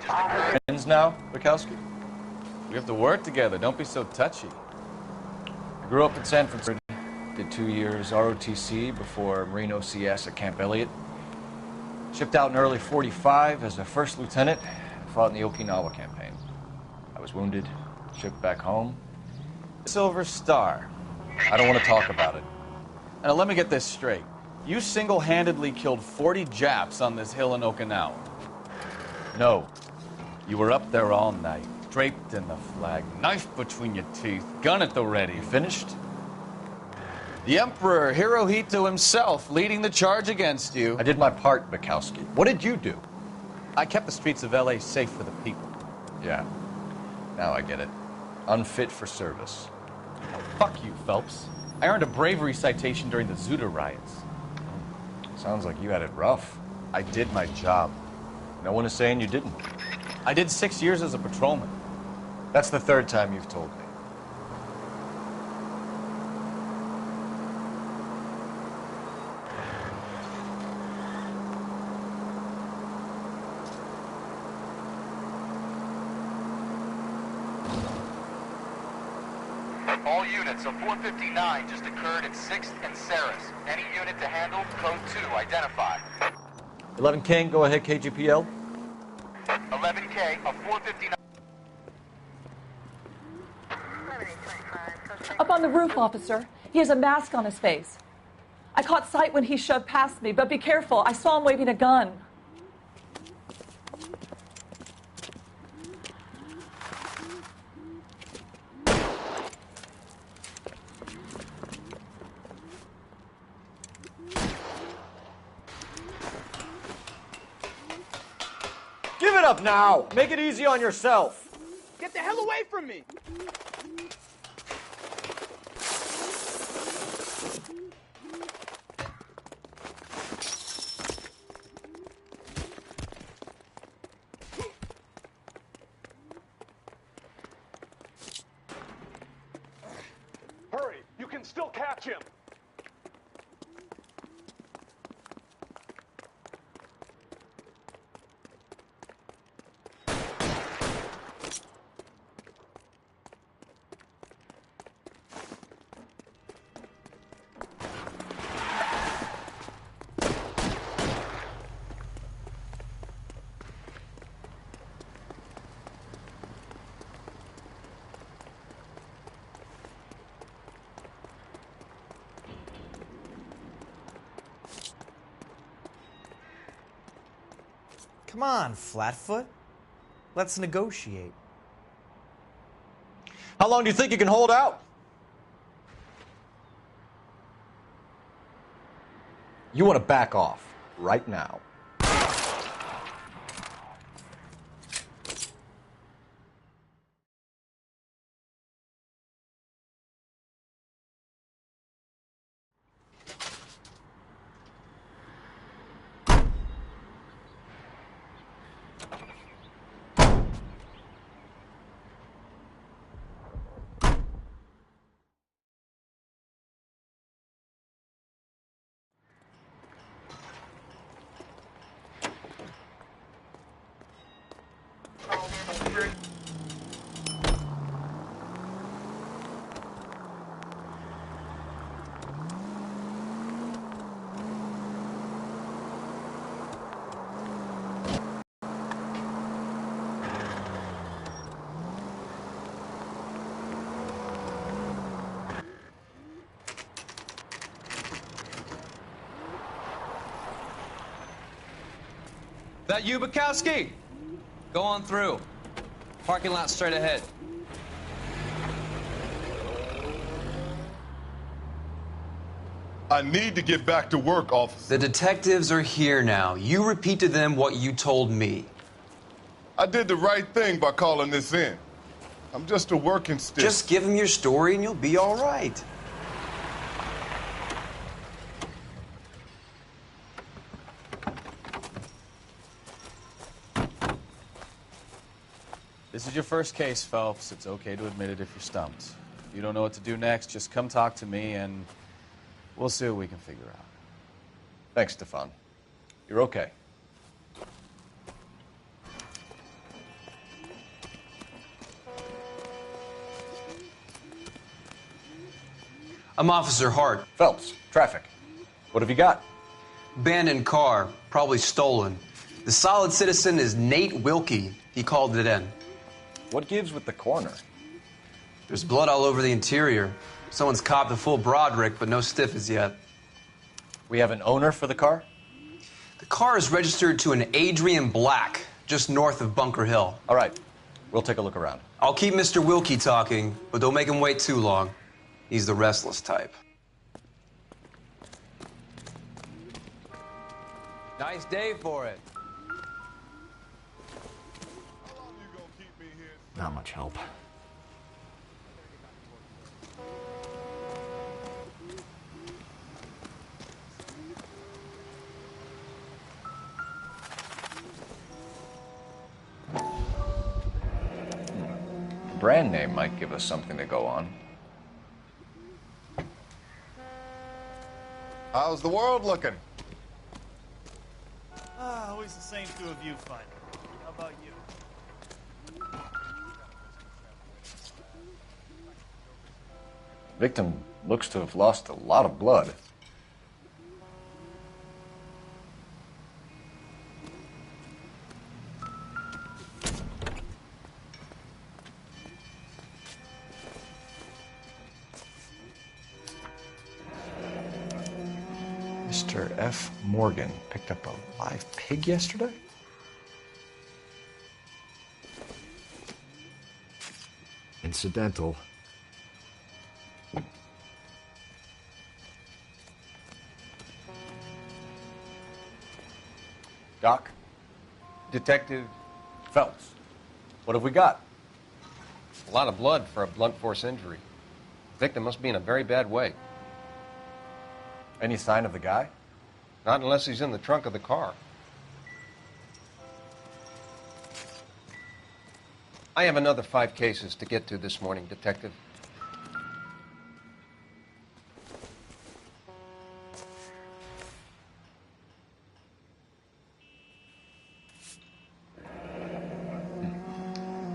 just occurred. Friends now, Bukowski? We have to work together. Don't be so touchy. I grew up in San Francisco. Did 2 years ROTC before Marine OCS at Camp Elliott. Shipped out in early '45 as a first lieutenant. Fought in the Okinawa campaign. I was wounded, shipped back home. Silver Star. I don't want to talk about it. Now let me get this straight. You single-handedly killed 40 Japs on this hill in Okinawa. No. You were up there all night, draped in the flag, knife between your teeth, gun at the ready. Finished? The Emperor Hirohito himself leading the charge against you. I did my part, Bukowski. What did you do? I kept the streets of L.A. safe for the people. Yeah. Now I get it. Unfit for service. Oh, fuck you, Phelps. I earned a bravery citation during the Zuda riots. Sounds like you had it rough. I did my job. No one is saying you didn't. I did 6 years as a patrolman. That's the third time you've told me. All units, a 459 just occurred at 6th and Saris. Any unit to handle, code 2, identify. 11 King, go ahead, KGPL. 11K, a 459... Up on the roof, officer. He has a mask on his face. I caught sight when he shoved past me, but be careful. I saw him waving a gun. Give it up now! Make it easy on yourself! Get the hell away from me! Hurry! You can still catch him! Come on, Flatfoot. Let's negotiate. How long do you think you can hold out? You want to back off right now. That you, Bukowski? Go on through. Parking lot straight ahead. I need to get back to work, officer. The detectives are here now. You repeat to them what you told me. I did the right thing by calling this in. I'm just a working stick. Just give them your story and you'll be all right. This is your first case, Phelps. It's okay to admit it if you're stumped. If you don't know what to do next, just come talk to me and we'll see what we can figure out. Thanks, Stefan. You're okay. I'm Officer Hart. Phelps, traffic. What have you got? Abandoned car, probably stolen. The solid citizen is Nate Wilkie. He called it in. What gives with the corner? There's blood all over the interior. Someone's copped a full Broderick, but no stiff as yet. We have an owner for the car? The car is registered to an Adrian Black, just north of Bunker Hill. All right, we'll take a look around. I'll keep Mr. Wilkie talking, but don't make him wait too long. He's the restless type. Nice day for it. Not much help. Brand name might give us something to go on. How's the world looking? Always the same to a viewfinder. How about you? Victim looks to have lost a lot of blood. Mr. F. Morgan picked up a live pig yesterday? Incidental. Doc? Detective Phelps. What have we got? A lot of blood for a blunt force injury. Victim must be in a very bad way. Any sign of the guy? Not unless he's in the trunk of the car. I have another 5 cases to get to this morning, Detective.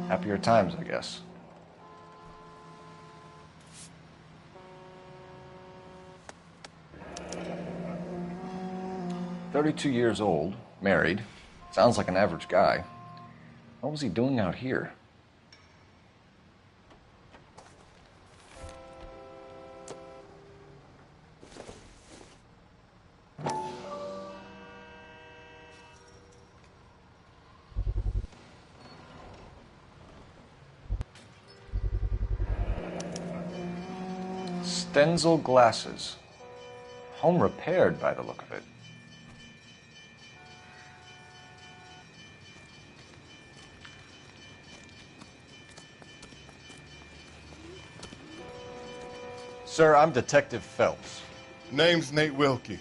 Happier times, I guess. "32 years old, married. Sounds like an average guy. What was he doing out here?" Stenzel glasses. Home repaired by the look of it. Sir, I'm Detective Phelps. Name's Nate Wilkie.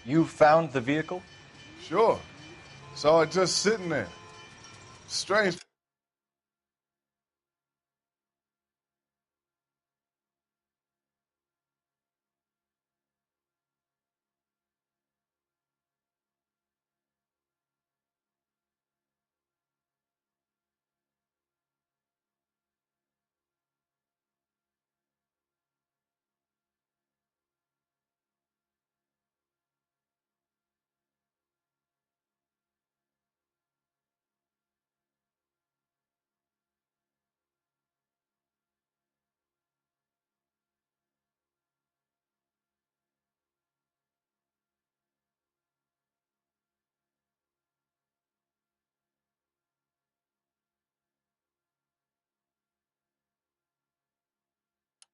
You found the vehicle? Sure. Saw it just sitting there. Strange.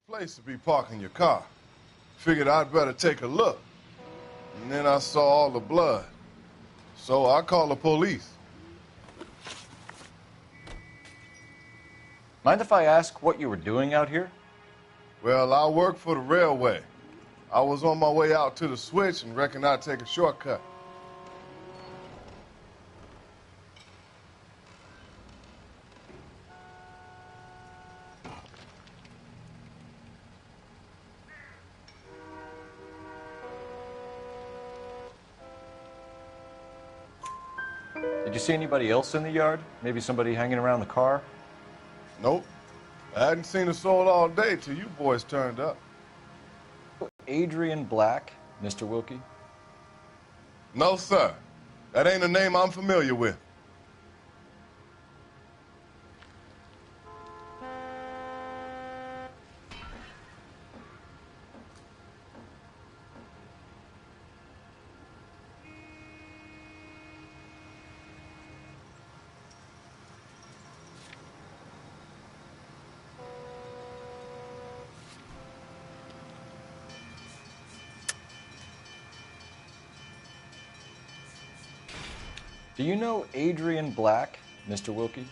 Place to be parking your car. Figured I'd better take a look. And then I saw all the blood. So I called the police. Mind if I ask what you were doing out here? Well, I work for the railway. I was on my way out to the switch and reckoned I'd take a shortcut. Did you see anybody else in the yard? Maybe somebody hanging around the car? Nope. I hadn't seen a soul all day till you boys turned up. Adrian Black, Mr. Wilkie? No, sir. That ain't a name I'm familiar with. Do you know Adrian Black, Mr. Wilkie?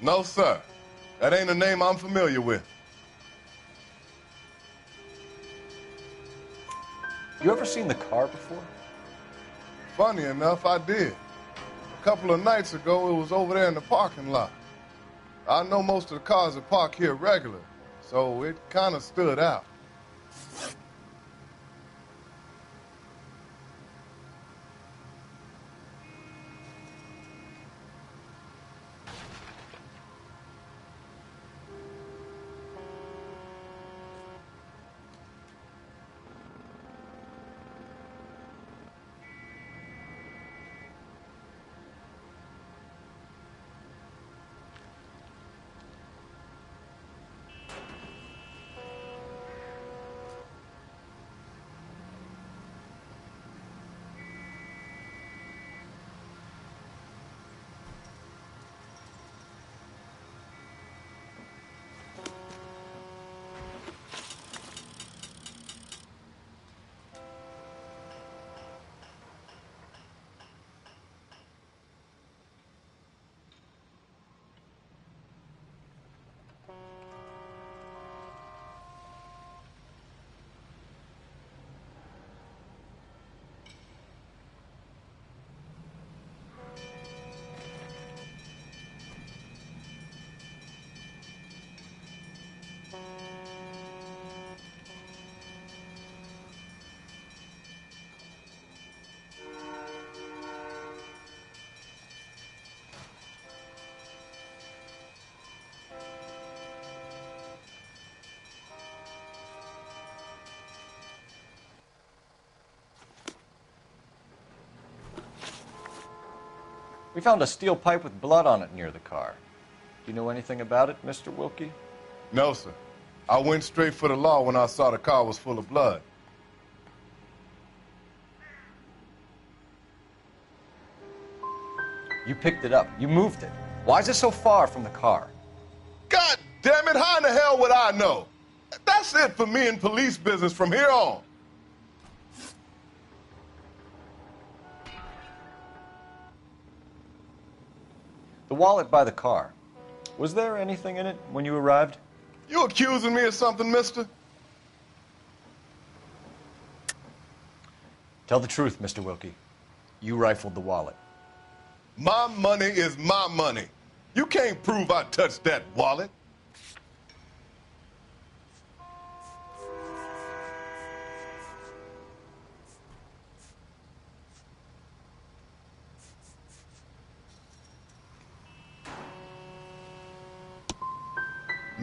No, sir. That ain't a name I'm familiar with. You ever seen the car before? Funny enough, I did. A couple of nights ago, it was over there in the parking lot. I know most of the cars that park here regular, so it kind of stood out. We found a steel pipe with blood on it near the car. Do you know anything about it, Mr. Wilkie? No, sir. I went straight for the law when I saw the car was full of blood. You picked it up. You moved it. Why is it so far from the car? God damn it, how in the hell would I know? That's it for me in police business from here on. The wallet by the car. Was there anything in it when you arrived? You accusing me of something, mister? Tell the truth, Mr. Wilkie. You rifled the wallet. My money is my money. You can't prove I touched that wallet.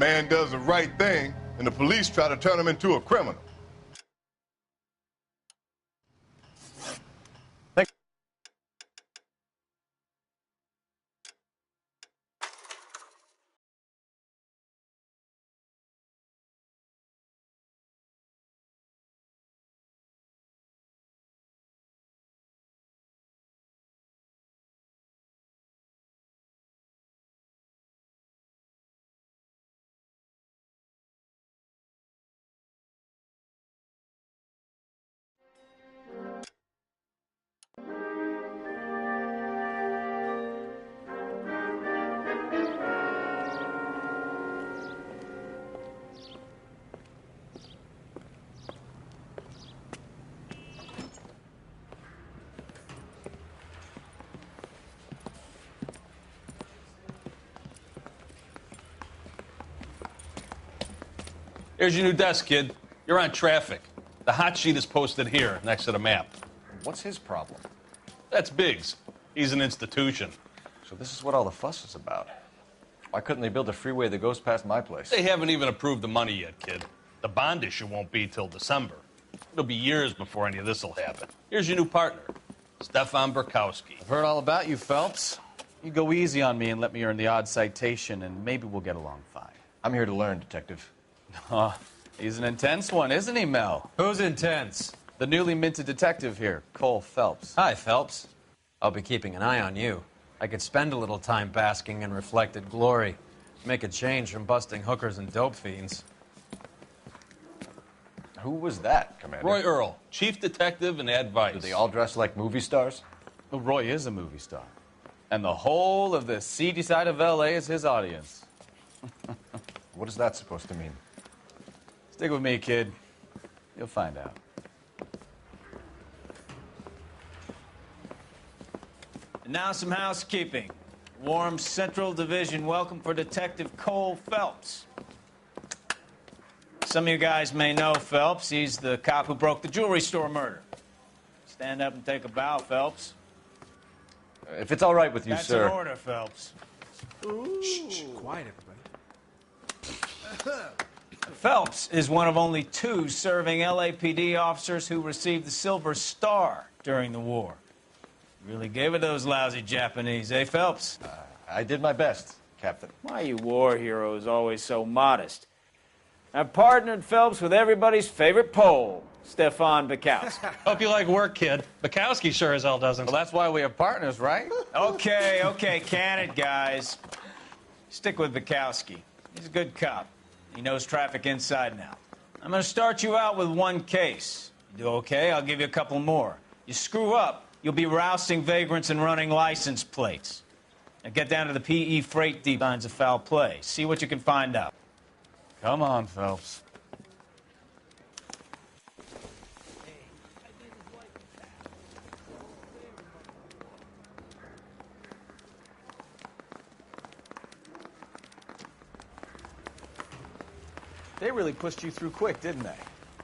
Man does the right thing, and the police try to turn him into a criminal. Here's your new desk, kid. You're on traffic. The hot sheet is posted here, next to the map. What's his problem? That's Biggs. He's an institution. So this is what all the fuss is about. Why couldn't they build a freeway that goes past my place? They haven't even approved the money yet, kid. The bond issue won't be till December. It'll be years before any of this will happen. Here's your new partner, Stefan Burkowski. I've heard all about you, Phelps. You go easy on me and let me earn the odd citation, and maybe we'll get along fine. I'm here to learn, Detective. Oh, he's an intense one, isn't he, Mel? Who's intense? The newly minted detective here, Cole Phelps. Hi, Phelps. I'll be keeping an eye on you. I could spend a little time basking in reflected glory. Make a change from busting hookers and dope fiends. Who was that, Commander? Roy Earl, chief detective and advice. Do they all dress like movie stars? Well, Roy is a movie star. And the whole of the seedy side of L.A. is his audience. What is that supposed to mean? Stick with me, kid. You'll find out. And now some housekeeping. Warm Central Division welcome for Detective Cole Phelps. Some of you guys may know Phelps. He's the cop who broke the jewelry store murder. Stand up and take a bow, Phelps. If it's all right with you, That's sir. an order, Phelps. Shh, quiet, everybody. Phelps is one of only 2 serving LAPD officers who received the Silver Star during the war. Really gave it those lousy Japanese, eh, Phelps? I did my best, Captain. Why you war heroes always so modest? I've partnered Phelps with everybody's favorite Pole, Stefan Burkowski. Hope you like work, kid. Bukowski sure as hell doesn't. Well, that's why we have partners, right? Okay, can it, guys. Stick with Burkowski. He's a good cop. He knows traffic inside now. I'm going to start you out with 1 case. You do okay, I'll give you a couple more. You screw up, you'll be rousting vagrants and running license plates. Now get down to the PE freight deep lines of foul play. See what you can find out. Come on, Phelps. They really pushed you through quick, didn't they?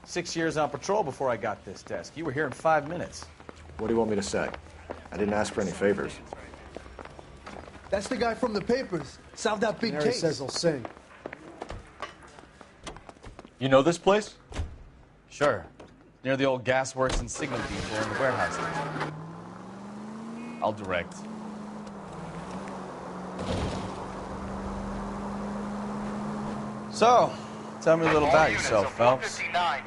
6 years on patrol before I got this desk. You were here in 5 minutes. What do you want me to say? I didn't ask for any favors. That's the guy from the papers. Solved that big case. says he'll sing. You know this place? Sure. Near the old gas works and signal depot in the warehouse. I'll direct. So, tell me a little about yourself, Phelps.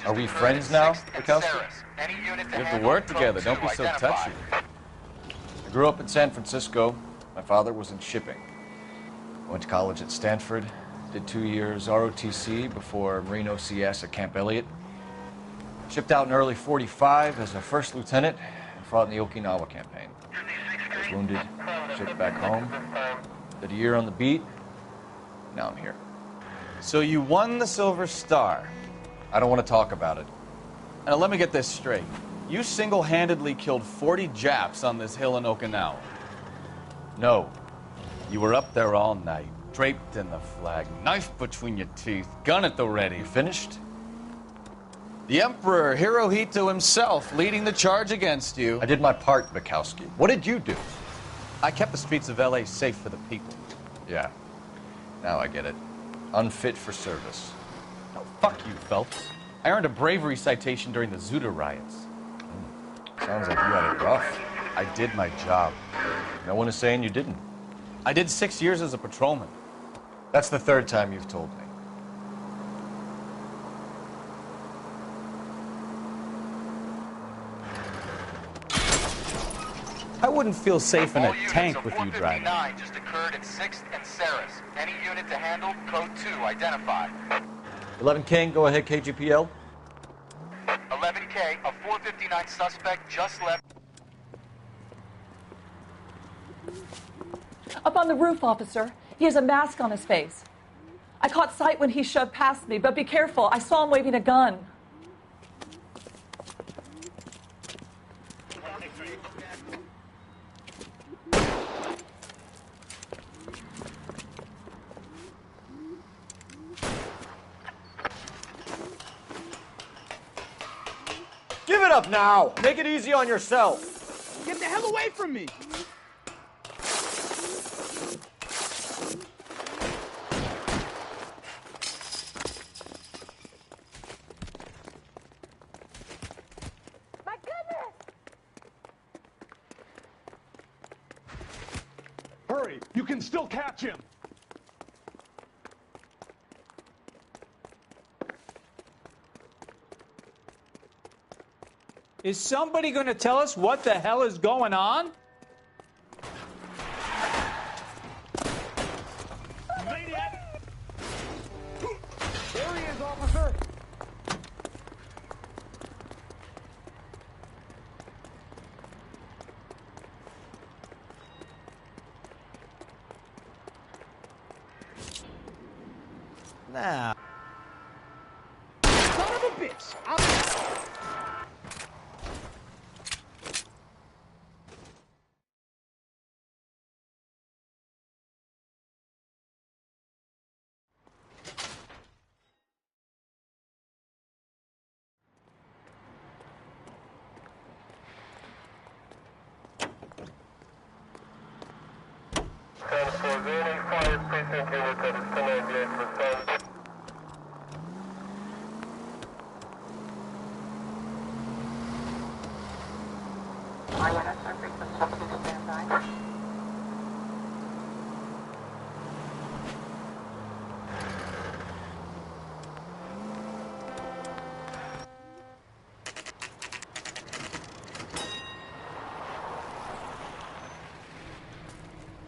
Are we friends now, Bukowski? We have to work together. Don't be so touchy. I grew up in San Francisco. My father was in shipping. I went to college at Stanford. Did 2 years ROTC before Marine OCS at Camp Elliott. Shipped out in early '45 as a first lieutenant and fought in the Okinawa campaign. I was wounded, shipped back home. Did a year on the beat. Now I'm here. So you won the Silver Star. I don't want to talk about it. Now let me get this straight. You single-handedly killed 40 Japs on this hill in Okinawa. No. You were up there all night, draped in the flag, knife between your teeth, gun at the ready. You finished? The Emperor Hirohito himself leading the charge against you. I did my part, Bukowski. What did you do? I kept the streets of L.A. safe for the people. Yeah. Now I get it. Unfit for service. No, fuck you, Phelps. I earned a bravery citation during the Zuda riots. Sounds like you had it rough. I did my job. No one is saying you didn't. I did 6 years as a patrolman. That's the 3rd time you've told me. I wouldn't feel safe in a tank with you driving. 459 just occurred at 6th and Saris. Any unit to handle, code 2, identify. 11 King, go ahead, KGPL. 11K, a 459 suspect just left. Up on the roof, officer. He has a mask on his face. I caught sight when he shoved past me, but be careful. I saw him waving a gun. Give it up now! Make it easy on yourself! Get the hell away from me! Hurry! You can still catch him! Is somebody going to tell us what the hell is going on? Maniac! There he is, officer! Now. Son of a bitch!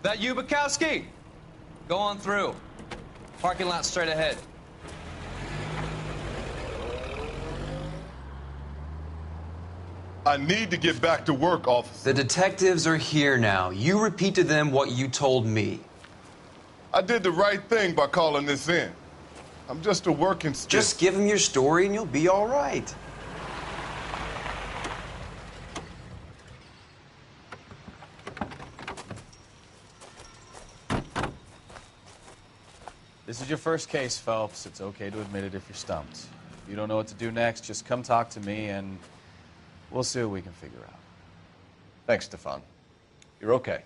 That you, Bukowski? Go on through. Parking lot straight ahead. I need to get back to work, officer. The detectives are here now. You repeat to them what you told me. I did the right thing by calling this in. I'm just a working stiff. Just give them your story and you'll be all right. This is your first case, Phelps. It's okay to admit it if you're stumped. If you don't know what to do next, just come talk to me and we'll see what we can figure out. Thanks, Stefan. You're okay.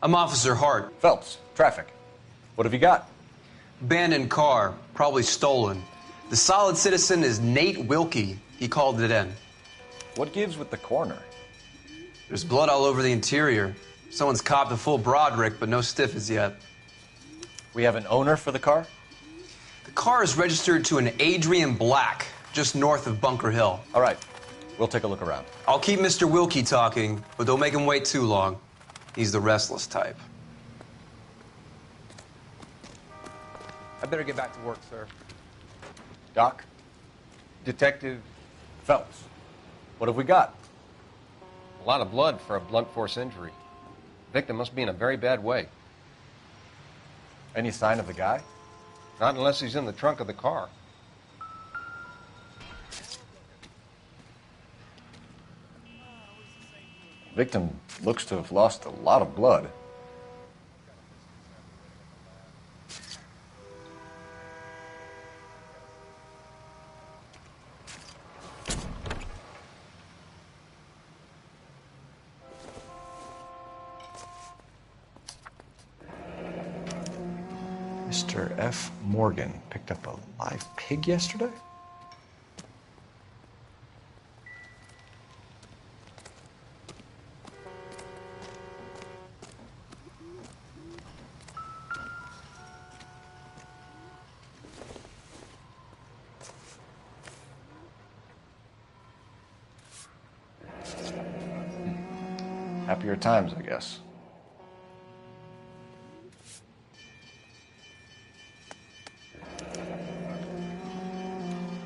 I'm Officer Hart. Phelps, traffic. What have you got? Abandoned car, probably stolen. The solid citizen is Nate Wilkie. He called it in. What gives with the coroner? There's blood all over the interior. Someone's copped a full Broderick, but no stiff as yet. We have an owner for the car? The car is registered to an Adrian Black, just north of Bunker Hill. All right. We'll take a look around. I'll keep Mr. Wilkie talking, but don't make him wait too long. He's the restless type. I better get back to work, sir. Doc? Detective Phelps. What have we got? A lot of blood for a blunt force injury. Victim must be in a very bad way. Any sign of the guy? Not unless he's in the trunk of the car. Victim looks to have lost a lot of blood. Mr. F. Morgan picked up a live pig yesterday? Happier times, I guess.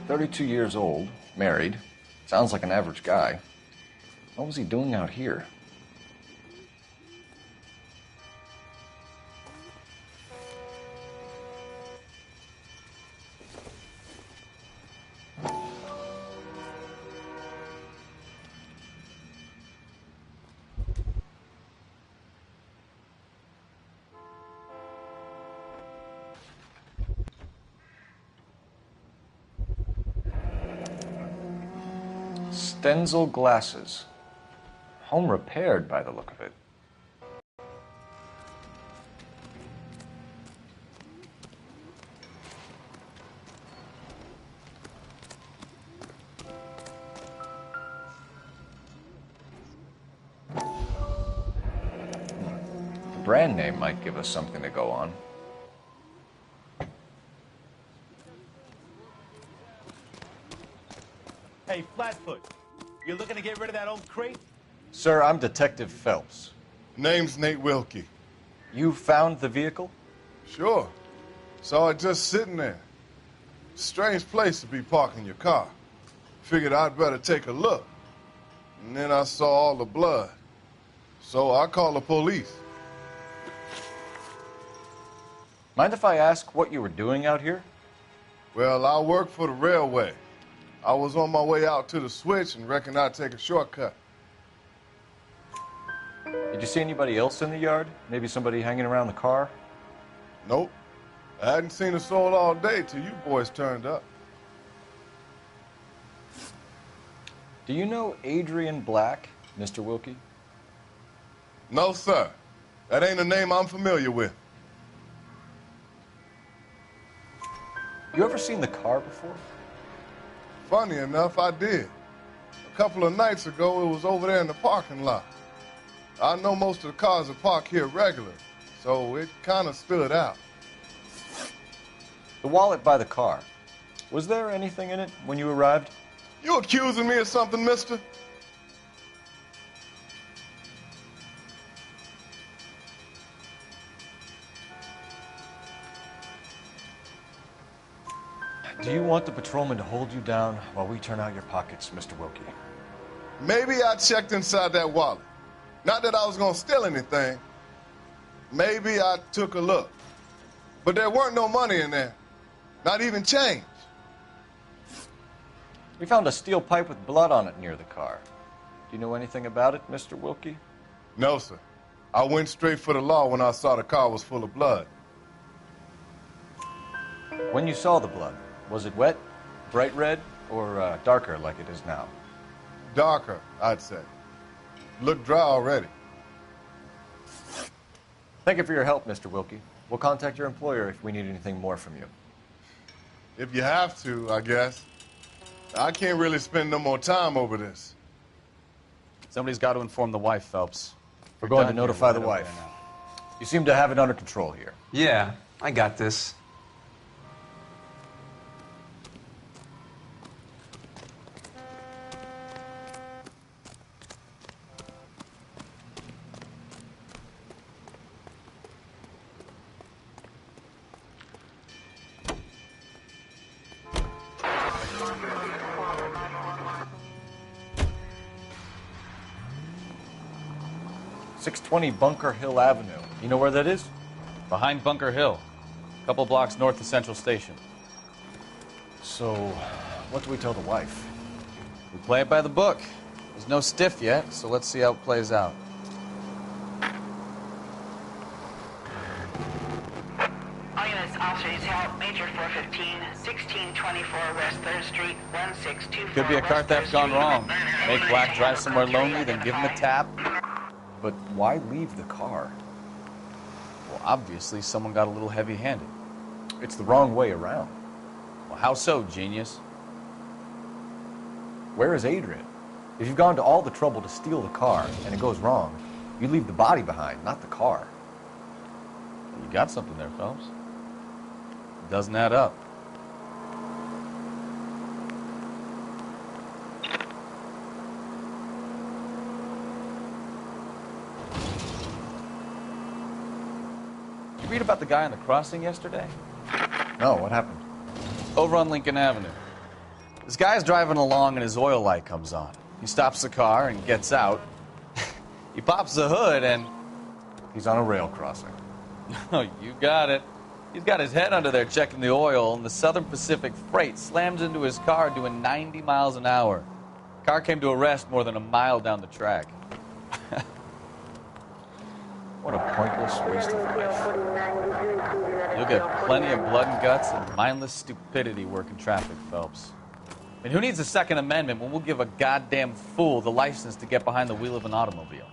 "32 years old, married, sounds like an average guy. What was he doing out here?" Stenzel glasses. Home repaired by the look of it. brand name might give us something to go on. Hey, Flatfoot, you looking to get rid of that old crate? Sir, I'm Detective Phelps. Name's Nate Wilkie. You found the vehicle? Sure. Saw it just sitting there. Strange place to be parking your car. Figured I'd better take a look. And then I saw all the blood. So I called the police. Mind if I ask what you were doing out here? Well, I work for the railway. I was on my way out to the switch and reckoned I'd take a shortcut. Did you see anybody else in the yard? Maybe somebody hanging around the car? Nope. I hadn't seen a soul all day till you boys turned up. Do you know Adrian Black, Mr. Wilkie? No, sir. That ain't a name I'm familiar with. You ever seen the car before? Funny enough, I did. A couple of nights ago, it was over there in the parking lot. I know most of the cars are parked here regular, so it kind of stood out. The wallet by the car. Was there anything in it when you arrived? You accusing me of something, mister? Do you want the patrolman to hold you down while we turn out your pockets, Mr. Wilkie? Maybe I checked inside that wallet. Not that I was going to steal anything. Maybe I took a look. But there weren't no money in there. Not even change. We found a steel pipe with blood on it near the car. Do you know anything about it, Mr. Wilkie? No, sir. I went straight for the law when I saw the car was full of blood. When you saw the blood, was it wet, bright red, or darker like it is now? Darker, I'd say. Looked dry already. Thank you for your help, Mr. Wilkie. We'll contact your employer if we need anything more from you. If you have to, I guess. I can't really spend no more time over this. Somebody's got to inform the wife, Phelps. We're going to notify the wife. You seem to have it under control here. Yeah, I got this. .620 Bunker Hill Avenue. You know where that is? Behind Bunker Hill. A couple blocks north of Central Station. So, what do we tell the wife? We play it by the book. There's no stiff yet, so let's see how it plays out. All units, officers help. Major 415, 1624 West 3rd Street, 1624 Could be a car theft gone wrong. Make Black drive somewhere lonely, then give him a tap. But why leave the car? Well, obviously, someone got a little heavy-handed. It's the wrong way around. Well, how so, genius? Where is Adrian? If you've gone to all the trouble to steal the car and it goes wrong, you leave the body behind, not the car. You got something there, Phelps. It doesn't add up. Read about the guy on the crossing yesterday? No, what happened? Over on Lincoln Avenue. This guy's driving along and his oil light comes on. He stops the car and gets out. He pops the hood and... He's on a rail crossing. Oh, you got it. He's got his head under there checking the oil, and the Southern Pacific Freight slams into his car doing 90 miles an hour. Car came to a rest more than a mile down the track. What a pointless waste of life. You'll get plenty of blood and guts and mindless stupidity working traffic, Phelps. I mean, who needs a Second Amendment when we'll give a goddamn fool the license to get behind the wheel of an automobile?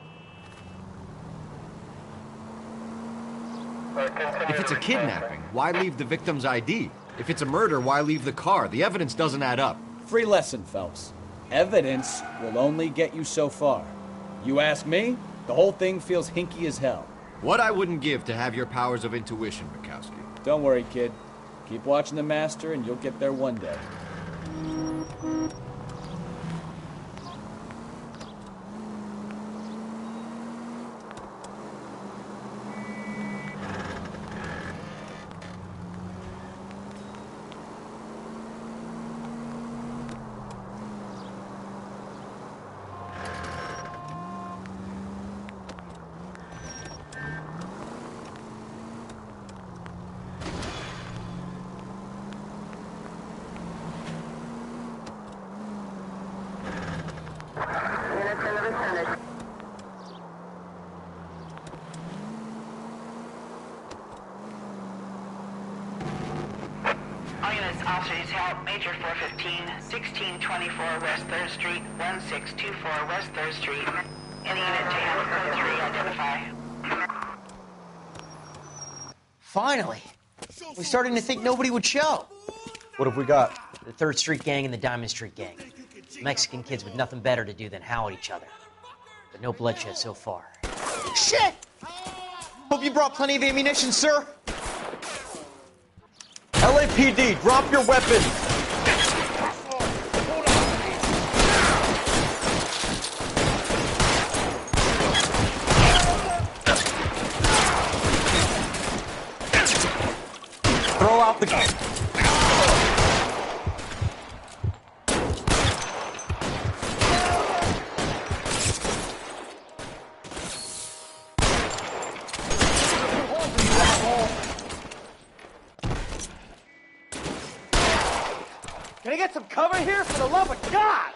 If it's a kidnapping, why leave the victim's ID? If it's a murder, why leave the car? The evidence doesn't add up. Free lesson, Phelps. Evidence will only get you so far. You ask me, the whole thing feels hinky as hell. What I wouldn't give to have your powers of intuition, Bukowski. Don't worry, kid. Keep watching the master and you'll get there one day. All units, officers help. Major 415, 1624 West 3rd Street, 1624 West 3rd Street. Any unit to handle code 3, identify. Finally! We're starting to think nobody would show. What have we got? The 3rd Street Gang and the Diamond Street Gang. Mexican kids with nothing better to do than howl at each other. But no bloodshed so far. Shit! Hope you brought plenty of ammunition, sir. LAPD, drop your weapons! Throw out the gun. Can I get some cover here, for the love of God?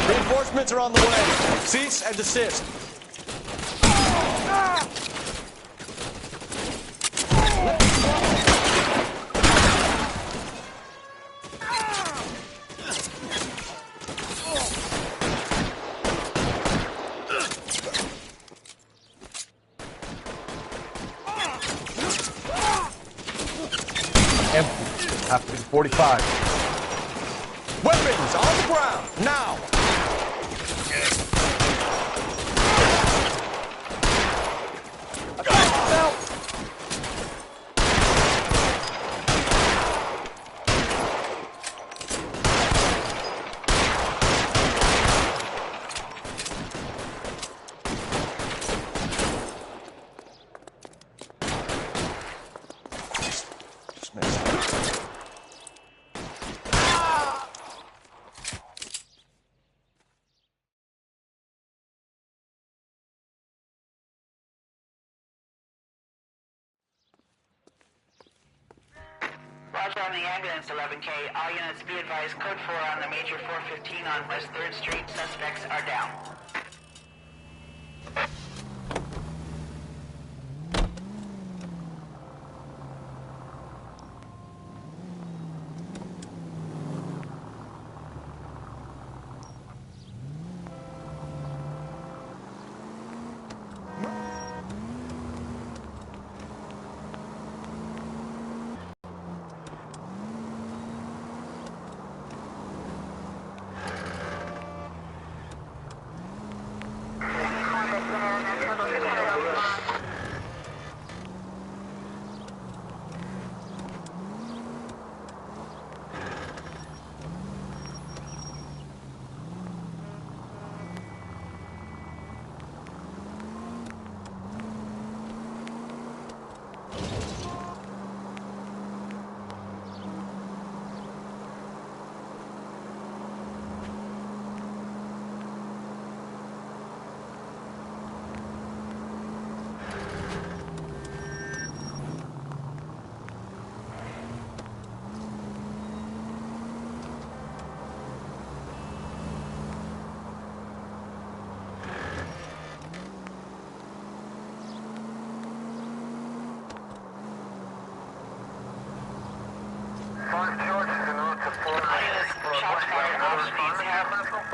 Reinforcements are on the way. Cease and desist. Empty. Have to be 45. Weapons on the ground, now! Roger on the ambulance, 11K. All units be advised, code 4 on the Major 415 on West 3rd Street. Suspects are down.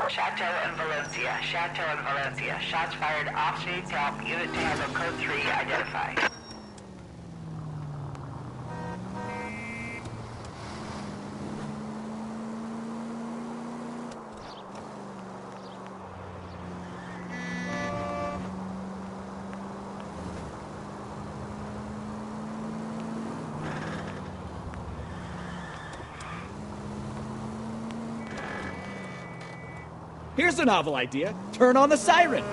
Chateau and Valencia. Chateau and Valencia. Shots fired off streets. Help. Unit to handle code 3. Identify. Here's a novel idea. Turn on the siren.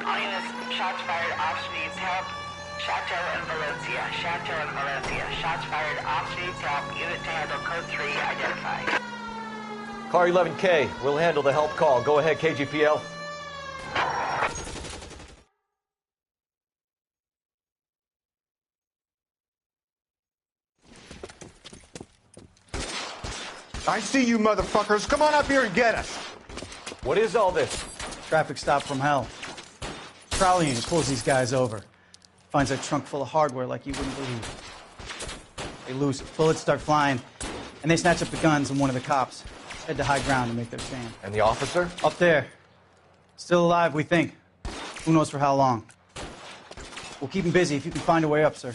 All units, shots fired, officer needs help. Chateau and Valencia. Chateau and Valencia. Shots fired, officer needs help. Unit to handle code 3 identified. Car 11K, we'll handle the help call. Go ahead, KGPL. I see you motherfuckers. Come on up here and get us. What is all this? Traffic stop from hell. Trolley unit pulls these guys over. Finds a trunk full of hardware like you wouldn't believe. They lose it. Bullets start flying, and they snatch up the guns and one of the cops. Head to high ground to make their stand. And the officer? Up there. Still alive, we think. Who knows for how long. We'll keep him busy if you can find a way up, sir.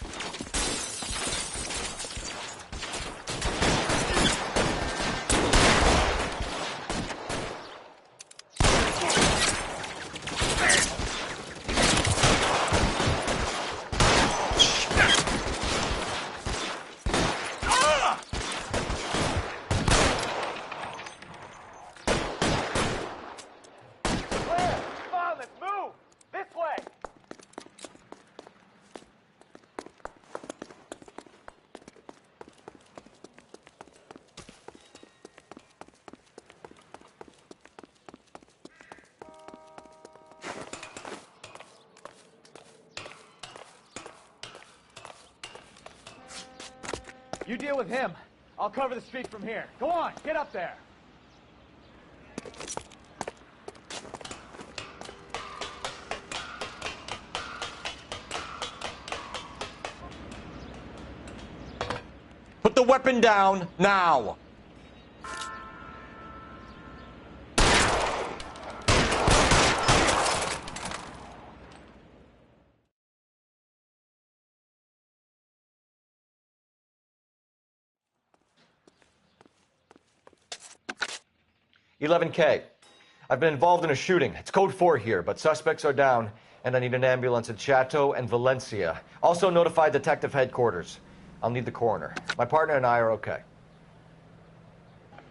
You deal with him. I'll cover the street from here. Go on, get up there. Put the weapon down now. $11K. I've been involved in a shooting. It's code 4 here, but suspects are down, and I need an ambulance at Chateau and Valencia. Also notify detective headquarters. I'll need the coroner. My partner and I are okay.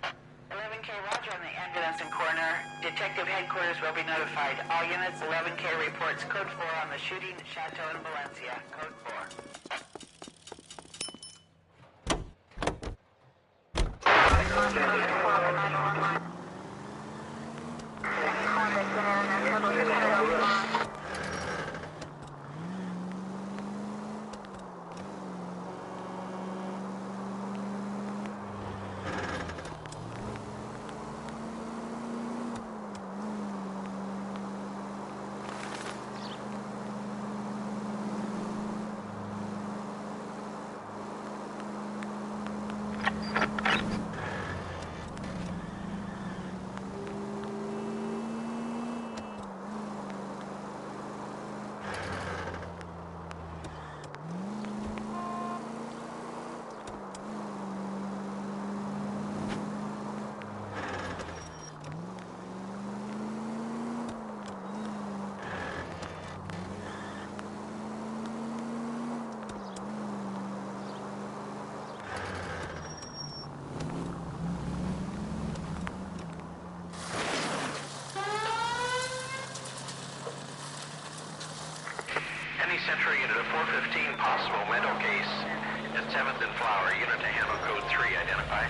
11K, roger on the ambulance and coroner. Detective headquarters will be notified. All units, 11K reports code 4 on the shooting at Chateau and Valencia. Code 4. Century unit of 415, possible mental case at 7th and Flower. Unit to handle code 3, identify.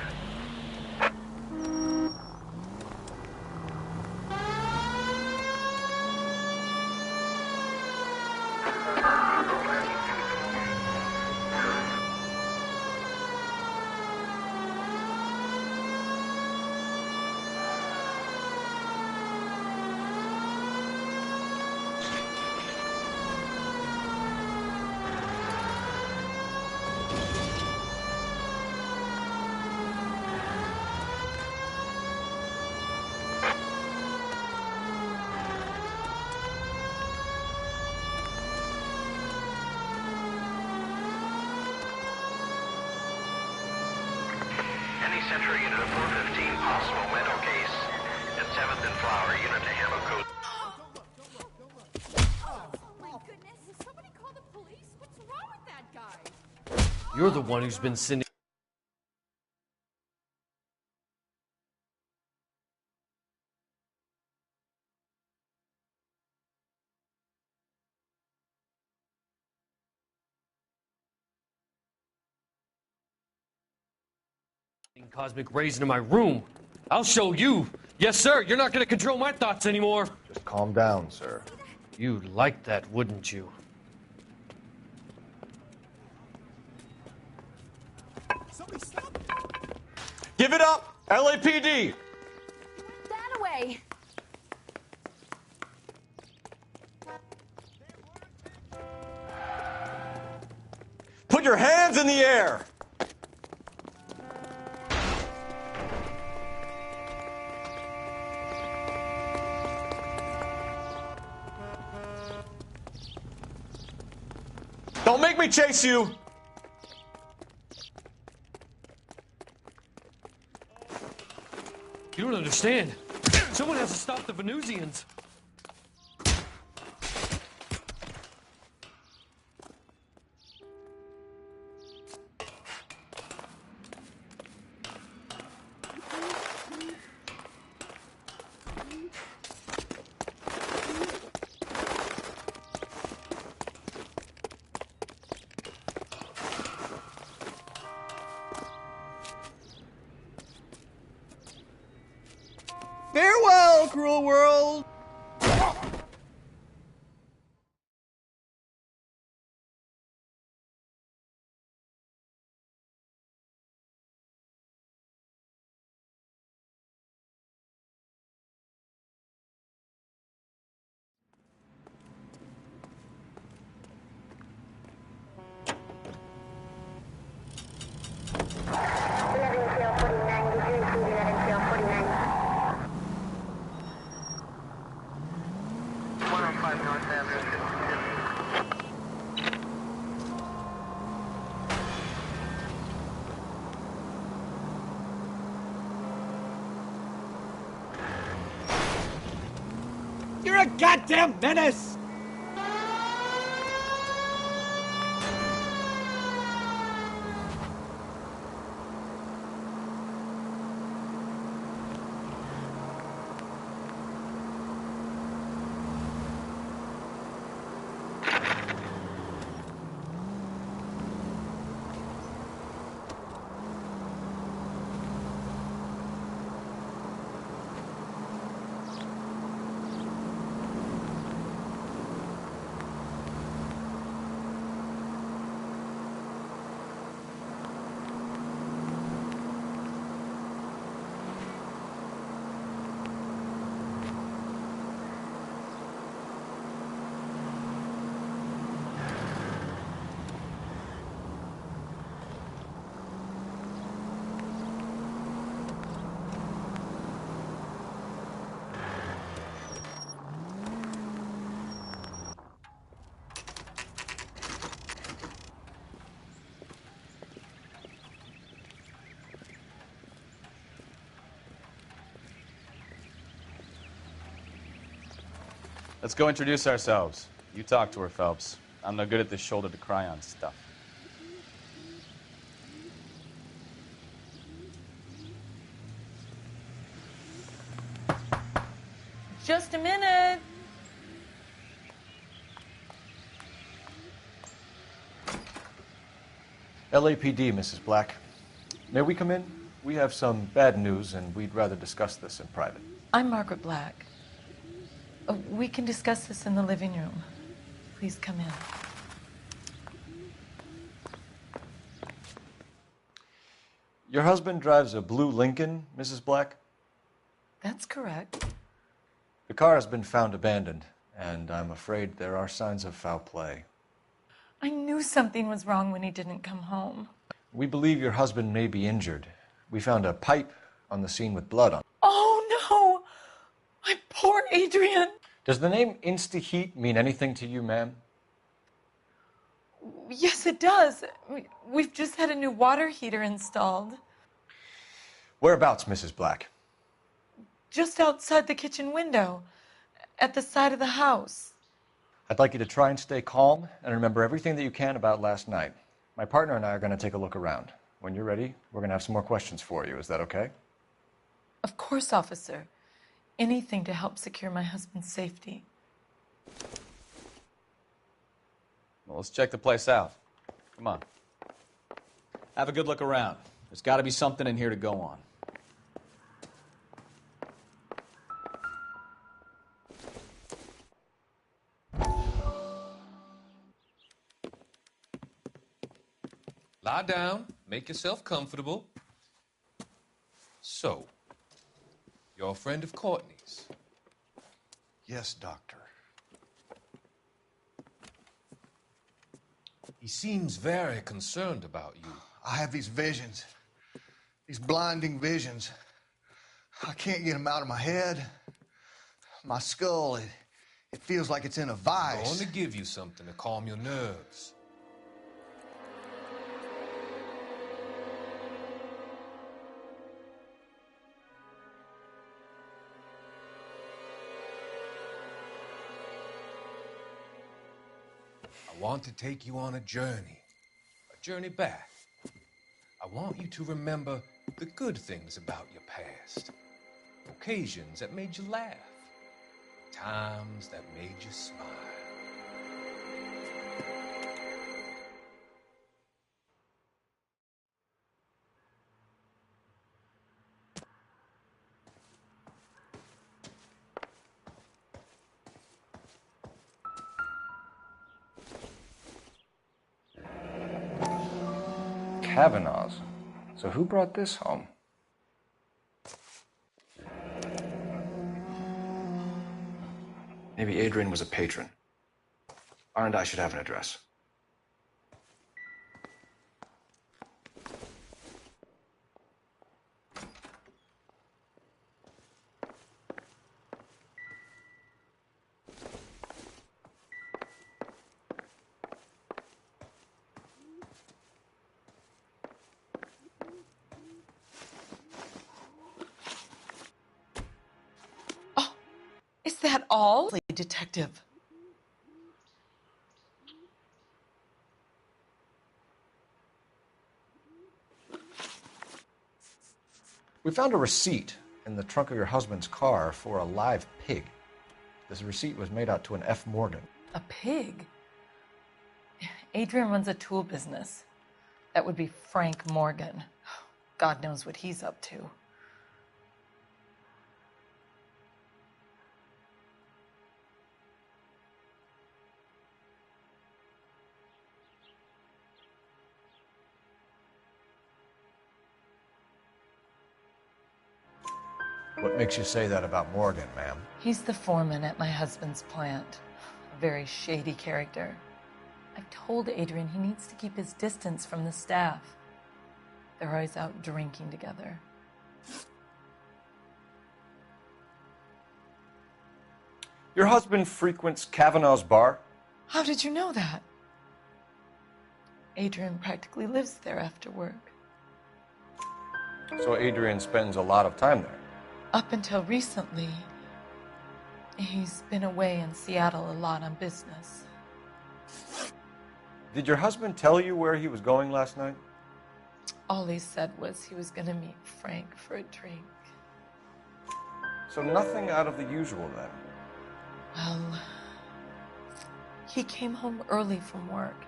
Central unit of 415, possible mental case. And 7th and Flower unit to handle code. You're the one who's been sending cosmic rays into my room. I'll show you. Yes, sir. You're not going to control my thoughts anymore. Just calm down, sir. You'd like that, wouldn't you? Give it up! LAPD! That away. Put your hands in the air! Don't make me chase you! You don't understand. Someone has to stop the Venusians. Farewell, cruel world! You're a goddamn menace! Let's go introduce ourselves. You talk to her, Phelps. I'm no good at this shoulder to cry on stuff. Just a minute. LAPD, Mrs. Black. May we come in? We have some bad news, and we'd rather discuss this in private. I'm Margaret Black. We can discuss this in the living room. Please come in. Your husband drives a blue Lincoln, Mrs. Black? That's correct. The car has been found abandoned, and I'm afraid there are signs of foul play. I knew something was wrong when he didn't come home. We believe your husband may be injured. We found a pipe on the scene with blood on it. Oh, no! My poor Adrian! Does the name Insta-Heat mean anything to you, ma'am? Yes, it does. We've just had a new water heater installed. Whereabouts, Mrs. Black? Just outside the kitchen window, at the side of the house. I'd like you to try and stay calm and remember everything that you can about last night. My partner and I are going to take a look around. When you're ready, we're going to have some more questions for you. Is that okay? Of course, officer. Anything to help secure my husband's safety. Well, let's check the place out. Come on. Have a good look around. There's got to be something in here to go on. Lie down, make yourself comfortable. So, you're a friend of Courtney's? Yes, Doctor. He seems very concerned about you. I have these visions, these blinding visions. I can't get them out of my head. My skull, it feels like it's in a vice. I'm going to give you something to calm your nerves. I want to take you on a journey back. I want you to remember the good things about your past, occasions that made you laugh, times that made you smile. Kavanaugh's. So who brought this home? Maybe Adrian was a patron. R&I should have an address. Is that all, Detective? We found a receipt in the trunk of your husband's car for a live pig. This receipt was made out to an F. Morgan. A pig? Adrian runs a tool business. That would be Frank Morgan. God knows what he's up to. What makes you say that about Morgan, ma'am? He's the foreman at my husband's plant. A very shady character. I've told Adrian he needs to keep his distance from the staff. They're always out drinking together. Your husband frequents Kavanaugh's bar? How did you know that? Adrian practically lives there after work. So Adrian spends a lot of time there? Up until recently, he's been away in Seattle a lot on business. Did your husband tell you where he was going last night? All he said was he was going to meet Frank for a drink. So nothing out of the usual then? Well, he came home early from work.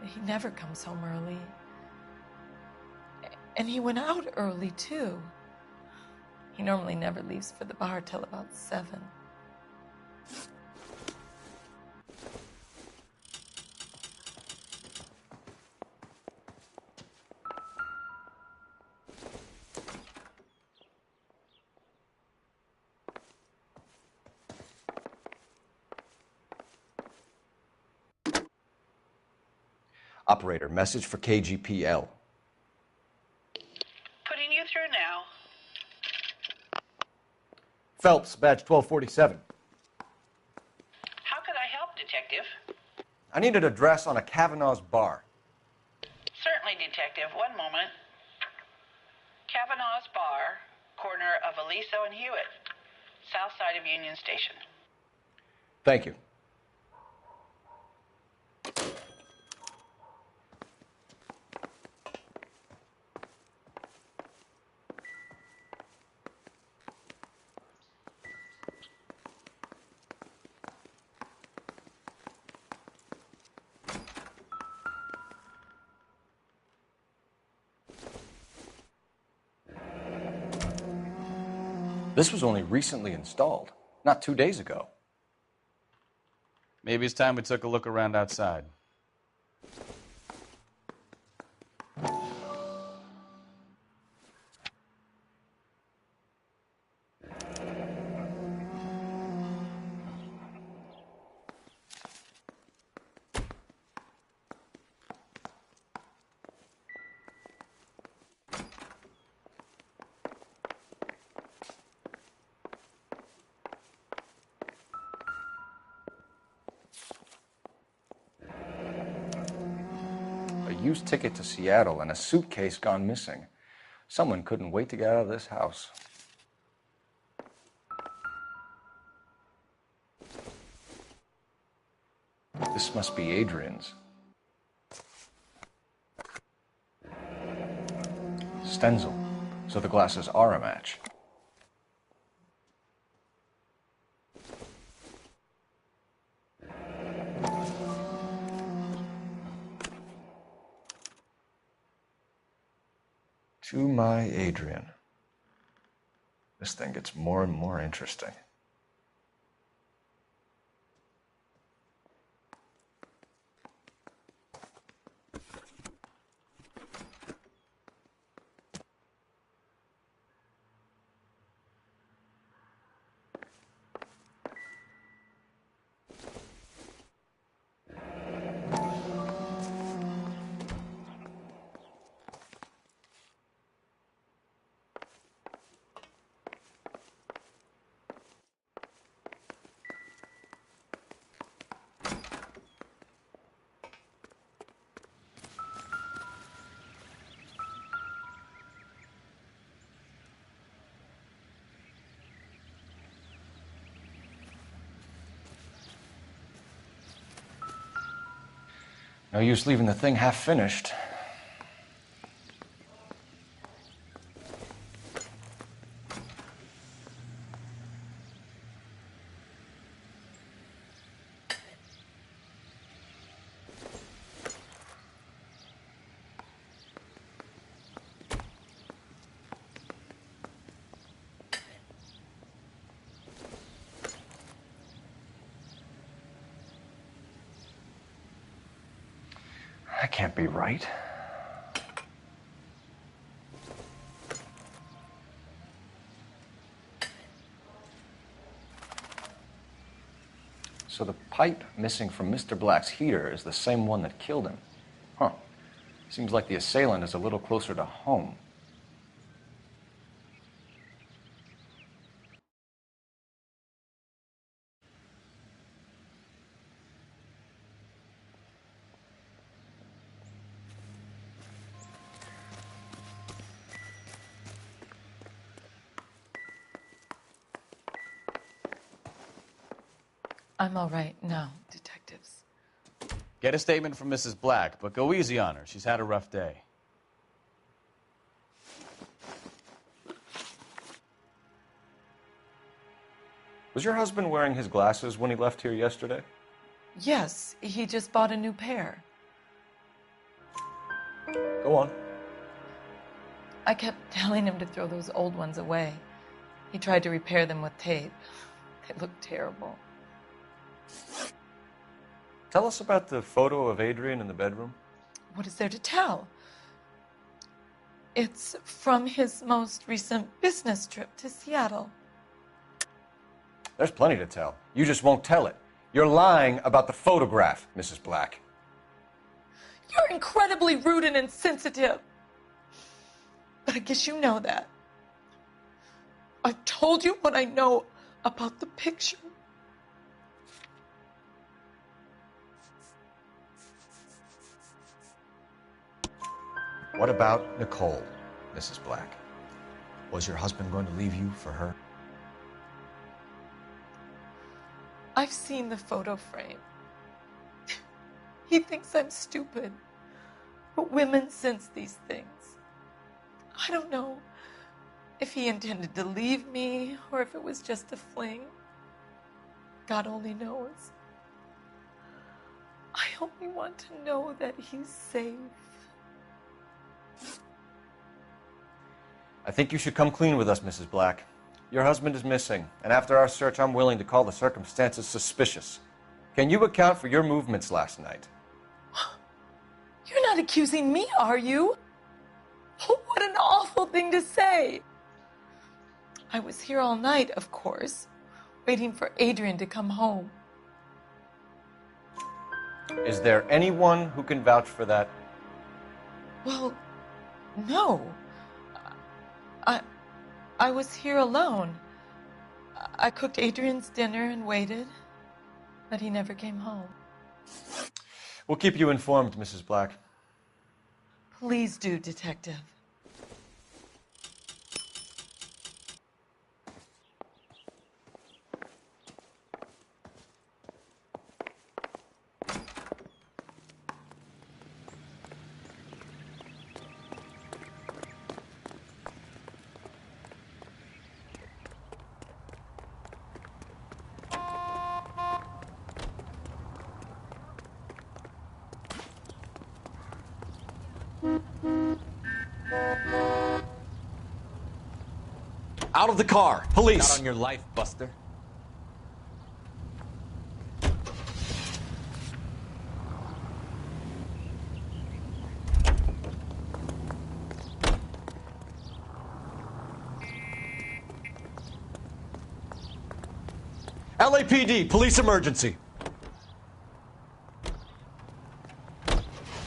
He never comes home early. And he went out early, too. He normally never leaves for the bar till about 7. Operator, message for KGPL. Putting you through now. Phelps, badge 1247. How could I help, Detective? I need an address on a Kavanaugh's bar. Certainly, Detective. One moment. Kavanaugh's Bar, corner of Aliso and Hewitt, south side of Union Station. Thank you. This was only recently installed, not 2 days ago. Maybe it's time we took a look around outside. A used ticket to Seattle and a suitcase gone missing. Someone couldn't wait to get out of this house. This must be Adrian's. Stenzel, so the glasses are a match. To my Adrian. This thing gets more and more interesting. No use leaving the thing half finished. That can't be right. So the pipe missing from Mr. Black's heater is the same one that killed him. Huh. Seems like the assailant is a little closer to home. I'm all right now, detectives. Get a statement from Mrs. Black, but go easy on her. She's had a rough day. Was your husband wearing his glasses when he left here yesterday? Yes, he just bought a new pair. Go on. I kept telling him to throw those old ones away. He tried to repair them with tape. They looked terrible. Tell us about the photo of Adrian in the bedroom. What is there to tell? It's from his most recent business trip to Seattle. There's plenty to tell. You just won't tell it. You're lying about the photograph, Mrs. Black. You're incredibly rude and insensitive. But I guess you know that. I've told you what I know about the picture. What about Nicole, Mrs. Black? Was your husband going to leave you for her? I've seen the photo frame. He thinks I'm stupid. But women sense these things. I don't know if he intended to leave me or if it was just a fling. God only knows. I only want to know that he's safe. I think you should come clean with us, Mrs. Black. Your husband is missing, and after our search, I'm willing to call the circumstances suspicious. Can you account for your movements last night? You're not accusing me, are you? What an awful thing to say. I was here all night, of course, waiting for Adrian to come home. Is there anyone who can vouch for that? Well, no. I was here alone. I cooked Adrian's dinner and waited, but he never came home. We'll keep you informed, Mrs. Black. Please do, Detective. Out of the car! Police! Not on your life, Buster. LAPD, police emergency.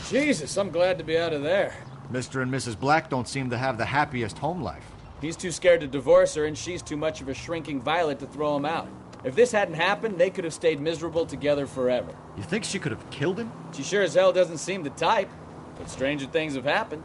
Jesus, I'm glad to be out of there. Mr. and Mrs. Black don't seem to have the happiest home life. He's too scared to divorce her, and she's too much of a shrinking violet to throw him out. If this hadn't happened, they could have stayed miserable together forever. You think she could have killed him? She sure as hell doesn't seem the type, but stranger things have happened.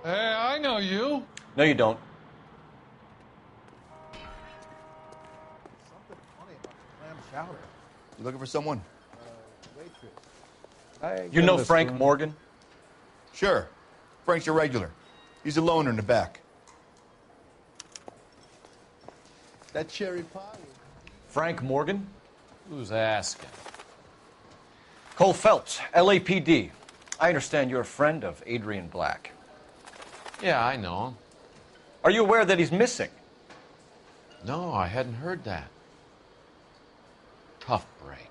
Hey, I know you. No, you don't. Something funny about the clam chowder. You looking for someone? Waitress. You know Frank Morgan? Sure. Frank's your regular. He's a loner in the back. That cherry pie. Frank Morgan? Who's asking? Cole Phelps, LAPD. I understand you're a friend of Adrian Black. Yeah, I know him. Are you aware that he's missing? No, I hadn't heard that. Tough break.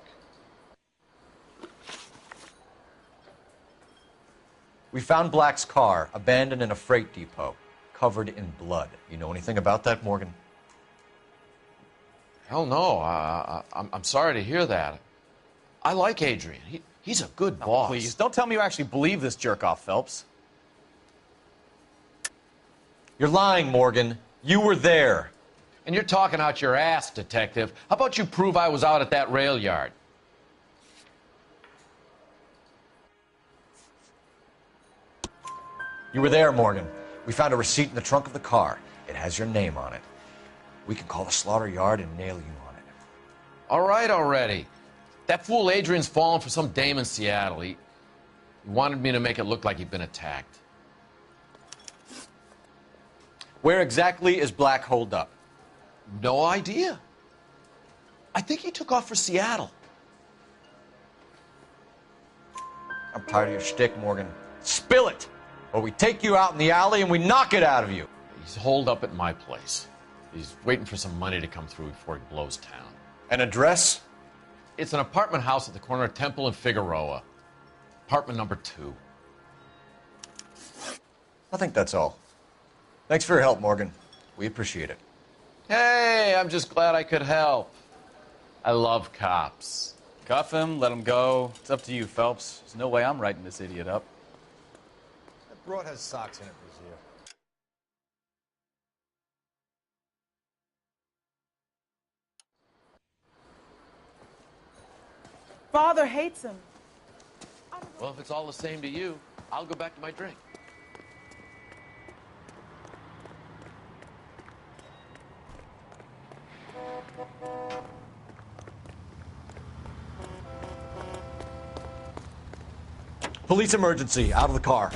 We found Black's car abandoned in a freight depot, covered in blood. You know anything about that, Morgan? Hell no. I'm sorry to hear that. I like Adrian. He's a good boss. Please, don't tell me you actually believe this jerk-off, Phelps. You're lying, Morgan. You were there. And you're talking out your ass, Detective. How about you prove I was out at that rail yard? You were there, Morgan. We found a receipt in the trunk of the car. It has your name on it. We can call the slaughter yard and nail you on it. All right already. That fool Adrian's fallen for some dame in Seattle. He wanted me to make it look like he'd been attacked. Where exactly is Black holed up? No idea. I think he took off for Seattle. I'm tired of your shtick, Morgan. Spill it! Or we take you out in the alley and we knock it out of you. He's holed up at my place. He's waiting for some money to come through before he blows town. An address? It's an apartment house at the corner of Temple and Figueroa. Apartment number 2. I think that's all. Thanks for your help, Morgan. We appreciate it. Hey, I'm just glad I could help. I love cops. Cuff him, let him go. It's up to you, Phelps. There's no way I'm writing this idiot up. That broad has socks in it, Brazier. Father hates him. Well, if it's all the same to you, I'll go back to my drink. Police emergency, out of the car.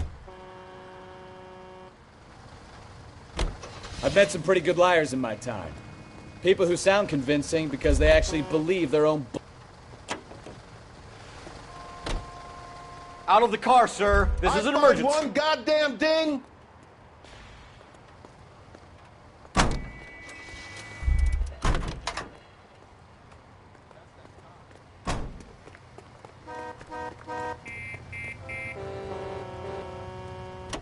I've met some pretty good liars in my time. People who sound convincing because they actually believe their own Out of the car, sir. This is an emergency. One goddamn ding.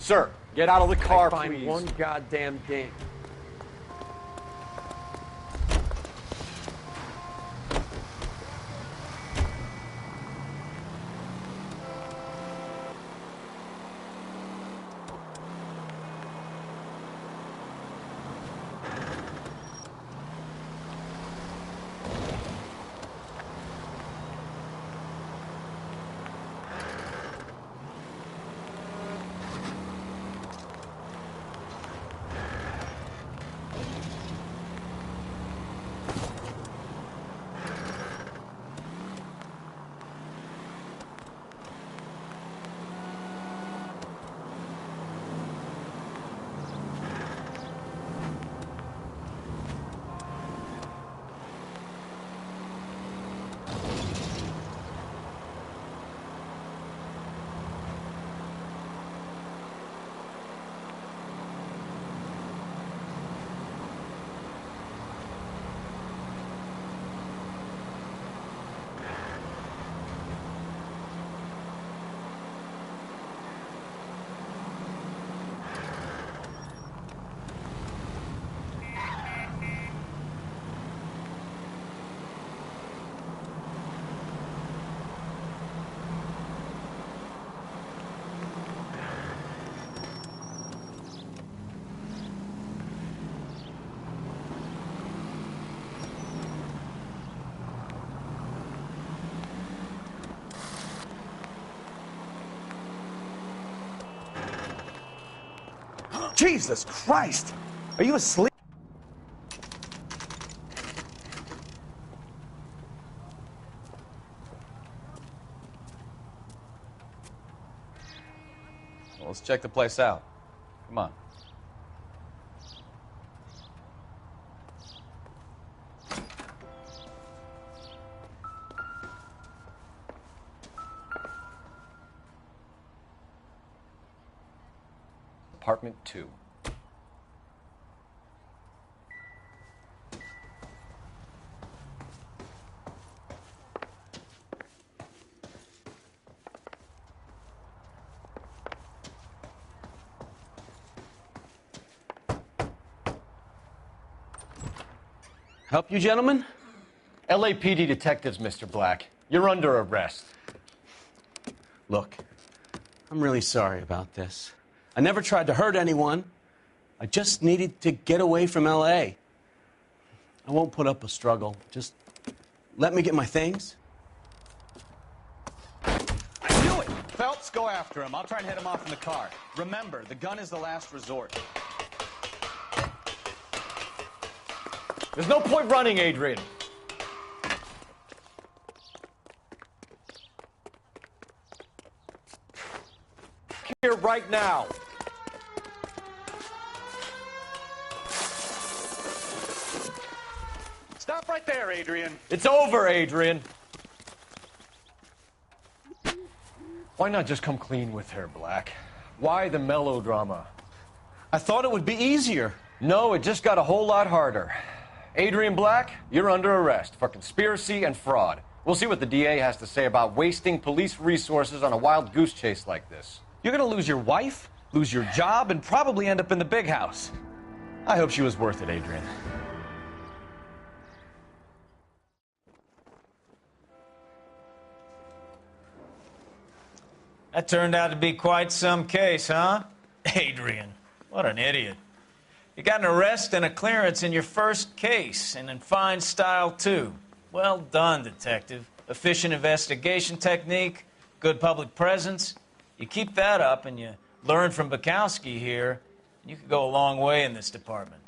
Sir, get out of the car, Find please. one goddamn ding. Jesus Christ! Are you asleep? Well, let's check the place out. Come on. Apartment 2. Help you, gentlemen? LAPD detectives, Mr. Black. You're under arrest. Look, I'm really sorry about this. I never tried to hurt anyone. I just needed to get away from L.A. I won't put up a struggle. Just let me get my things. I knew it! Phelps, go after him. I'll try and head him off in the car. Remember, the gun is the last resort. There's no point running, Adrian. Here right now. right there, Adrian. It's over, Adrian. Why not just come clean with her, Black? Why the melodrama? I thought it would be easier. No, it just got a whole lot harder. Adrian Black, you're under arrest for conspiracy and fraud. We'll see what the DA has to say about wasting police resources on a wild goose chase like this. You're gonna lose your wife, lose your job, and probably end up in the big house. I hope she was worth it, Adrian. That turned out to be quite some case, huh? Adrian, what an idiot. You got an arrest and a clearance in your first case, and in fine style, too. Well done, detective. Efficient investigation technique, good public presence. You keep that up and you learn from Bukowski here, you could go a long way in this department.